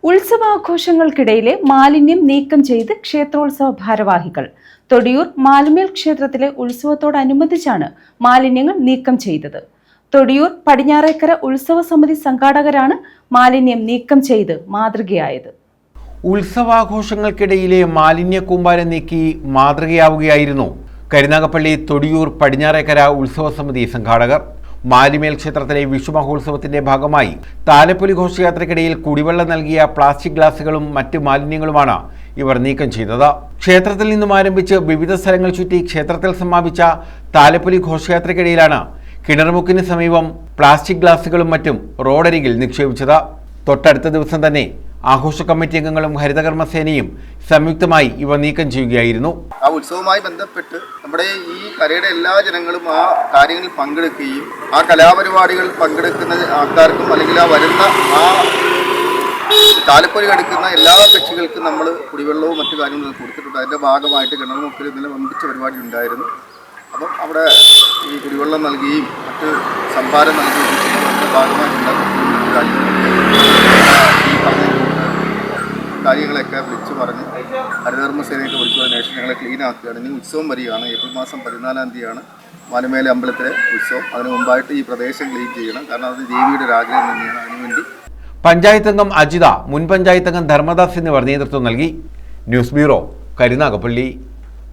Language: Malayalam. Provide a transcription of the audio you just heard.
ഉത്സവാഘോഷങ്ങൾക്കിടയിലെ മാലിന്യം നീക്കം ചെയ്ത് ക്ഷേത്രോത്സവ ഭാരവാഹികൾ. തൊടിയൂർ മാലുമേൽ ക്ഷേത്രത്തിലെ ഉത്സവത്തോടനുബന്ധിച്ചാണ് മാലിന്യങ്ങൾ നീക്കം ചെയ്തത്. തൊടിയൂർ പടിഞ്ഞാറേക്കര ഉത്സവ സമിതി സംഘാടകരാണ് മാലിന്യം നീക്കം ചെയ്ത് മാതൃകയായത്. ഉത്സവാഘോഷങ്ങൾക്കിടയിലെ മാലിന്യ കൂമ്പാരം നീക്കി മാതൃകയാവുകയായിരുന്നു കരുനാഗപ്പള്ളി തൊടിയൂർ പടിഞ്ഞാറേക്കര ഉത്സവ സമിതി സംഘാടകർ. മാലിമേൽ ക്ഷേത്രത്തിലെ വിഷു മഹോത്സവത്തിന്റെ ഭാഗമായി താലപ്പൊലി ഘോഷയാത്രയ്ക്കിടയിൽ കുടിവെള്ളം നൽകിയ പ്ലാസ്റ്റിക് ഗ്ലാസുകളും മറ്റ് മാലിന്യങ്ങളുമാണ് ഇവർ നീക്കം ചെയ്തത്. ക്ഷേത്രത്തിൽ നിന്നും ആരംഭിച്ച് വിവിധ സ്ഥലങ്ങൾ ചുറ്റി ക്ഷേത്രത്തിൽ സമാപിച്ച താലപ്പൊലി ഘോഷയാത്രയ്ക്കിടയിലാണ് കിണർമുക്കിന് സമീപം പ്ലാസ്റ്റിക് ഗ്ലാസുകളും മറ്റും റോഡരികിൽ നിക്ഷേപിച്ചത്. തൊട്ടടുത്ത ദിവസം തന്നെ ആഘോഷ കമ്മിറ്റി അംഗങ്ങളും ഹരിതകർമ്മസേനയും സംയുക്തമായി ഇവ നീക്കം ചെയ്യുകയായിരുന്നു. ആ ഉത്സവവുമായി ബന്ധപ്പെട്ട് നമ്മുടെ ഈ കരയുടെ എല്ലാ ജനങ്ങളും ആ കാര്യങ്ങളിൽ പങ്കെടുക്കുകയും ആ കലാപരിപാടികൾ പങ്കെടുക്കുന്ന ആൾക്കാർക്കും അല്ലെങ്കിൽ ആ വരുന്ന ആ താലപ്പൊലി എടുക്കുന്ന എല്ലാ കക്ഷികൾക്കും നമ്മൾ കുടിവെള്ളവും മറ്റു കാര്യങ്ങളും കൊടുത്തിട്ടുണ്ട്. അതിൻ്റെ ഭാഗമായിട്ട് കിണർമുക്കിൽ ഇന്നലെ വമ്പിച്ച പരിപാടി ഉണ്ടായിരുന്നു. അപ്പം അവിടെ ഈ കുടിവെള്ളം നൽകുകയും മറ്റ് സംഭാരം നൽകുകയും അതിൻ്റെ ഭാഗമായിട്ടുണ്ടാകുന്ന കാര്യങ്ങളൊക്കെ വിളിച്ചു പറഞ്ഞ് ഹരിതകർമ്മസേനയൊക്കെ വിളിച്ചതിന് ശേഷം ഞങ്ങളെ ക്ലീൻ ആക്കുകയാണ്. ഇനി ഉത്സവം വരികയാണ്. ഏപ്രിൽ മാസം 14-ാം തീയതിയാണ് മാലുമേലെ അമ്പലത്തിലെ ഉത്സവം. അതിന് മുമ്പായിട്ട് ഈ പ്രദേശം ക്ലീൻ ചെയ്യണം. കാരണം അത് ദേവിയുടെ ഒരു ആഗ്രഹം തന്നെയാണ്. അതിനുവേണ്ടി പഞ്ചായത്ത് അംഗം അജിത, മുൻ പഞ്ചായത്ത് അംഗം ധർമ്മദാസ് എന്നിവർ നേതൃത്വം നൽകി. News bureau, Karunagappally.